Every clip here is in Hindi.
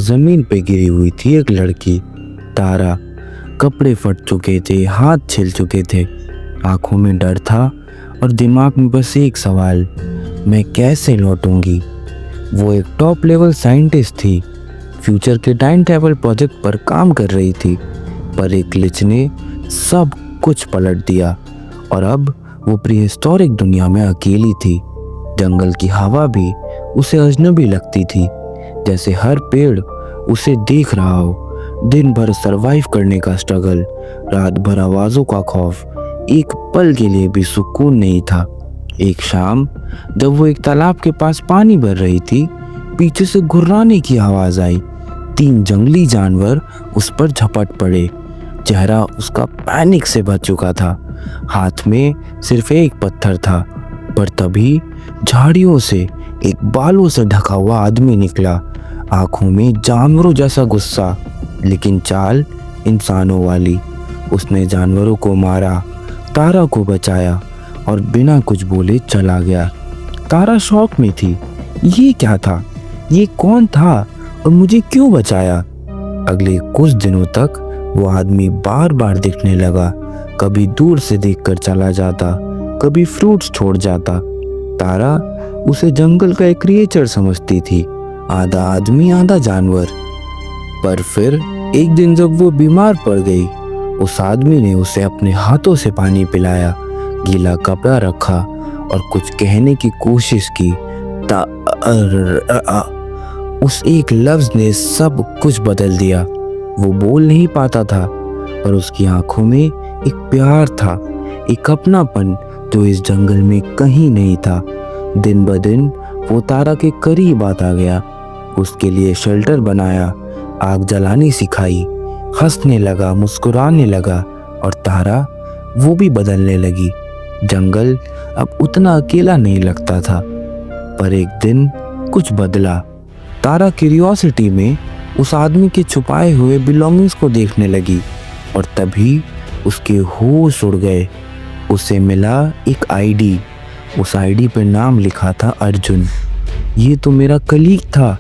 जमीन पे गिरी हुई थी एक लड़की, तारा। कपड़े फट चुके थे, हाथ छिल चुके थे, आंखों में डर था और दिमाग में बस एक सवाल, मैं कैसे लौटूंगी। वो एक टॉप लेवल साइंटिस्ट थी, फ्यूचर के टाइम ट्रैवल प्रोजेक्ट पर काम कर रही थी, पर एक ग्लिच ने सब कुछ पलट दिया और अब वो प्रीहिस्टोरिक दुनिया में अकेली थी। जंगल की हवा भी उसे अजनबी लगती थी, जैसे हर पेड़ उसे देख रहा हो। दिन भर सरवाइव करने का स्ट्रगल, रात भर आवाज़ों का खौफ, एक पल के लिए भी सुकून नहीं था। एक शाम जब वो एक तालाब के पास पानी भर रही थी, पीछे से घुर्राने की आवाज़ आई। 3 जंगली जानवर उस पर झपट पड़े। चेहरा उसका पैनिक से भर चुका था, हाथ में सिर्फ एक पत्थर था। पर तभी झाड़ियों से एक बालों से ढका हुआ आदमी निकला, आंखों में जानवरों जैसा गुस्सा, लेकिन चाल इंसानों वाली। उसने जानवरों को मारा, तारा को बचाया और बिना कुछ बोले चला गया। तारा शॉक में थी, ये क्या था, ये कौन था और मुझे क्यों बचाया। अगले कुछ दिनों तक वो आदमी बार बार दिखने लगा, कभी दूर से देखकर चला जाता, कभी फ्रूट्स छोड़ जाता। तारा उसे जंगल का एक क्रिएचर समझती थी, आधा आदमी आधा जानवर। पर फिर एक दिन जब वो बीमार पड़ गई, उस आदमी ने उसे अपने हाथों से पानी पिलाया, गीला कपड़ा रखा और कुछ कहने की कोशिश की। उस एक लफ्ज ने सब कुछ बदल दिया। वो बोल नहीं पाता था, पर उसकी आंखों में एक प्यार था, एक अपनापन जो इस जंगल में कहीं नहीं था। दिन ब दिन वो तारा के करीब आता गया, उसके लिए शेल्टर बनाया, आग जलानी सिखाई, हंसने लगा, मुस्कुराने लगा और तारा वो भी बदलने लगी। जंगल अब उतना अकेला नहीं लगता था। पर एक दिन कुछ बदला। तारा क्यूरियोसिटी में उस आदमी के छुपाए हुए बिलोंगिंग्स को देखने लगी और तभी उसके होश उड़ गए। उसे मिला एक आईडी, उस आईडी पर नाम लिखा था अर्जुन। ये तो मेरा कलीग था,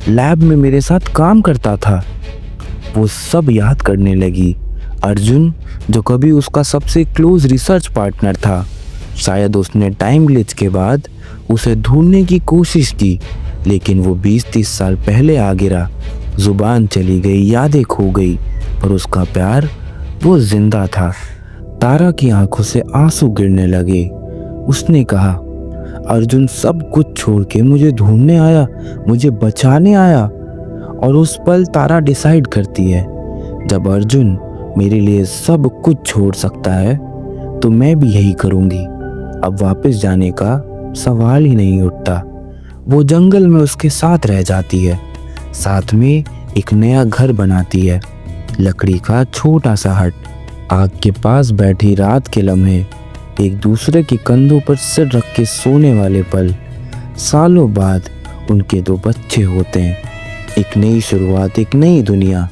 लैब में मेरे साथ काम करता था। वो सब याद करने लगी। अर्जुन जो कभी उसका सबसे क्लोज रिसर्च पार्टनर था। शायद उसने टाइम ग्लिच के बाद उसे ढूंढने की कोशिश की, लेकिन वो 20-30 साल पहले आ गिरा। जुबान चली गई, यादें खो गई, पर उसका प्यार वो जिंदा था। तारा की आंखों से आंसू गिरने लगे। उसने कहा, अर्जुन सब कुछ छोड़ के मुझे ढूंढने आया, मुझे बचाने आया। और उस पल तारा डिसाइड करती है, जब अर्जुन मेरे लिए सब कुछ छोड़ सकता है तो मैं भी यही करूँगी। अब वापस जाने का सवाल ही नहीं उठता। वो जंगल में उसके साथ रह जाती है, साथ में एक नया घर बनाती है, लकड़ी का छोटा सा हट, आग के पास बैठी रात के लम्हे, एक दूसरे के कंधों पर सिर रख के सोने वाले पल। सालों बाद उनके 2 बच्चे होते हैं। एक नई शुरुआत, एक नई दुनिया।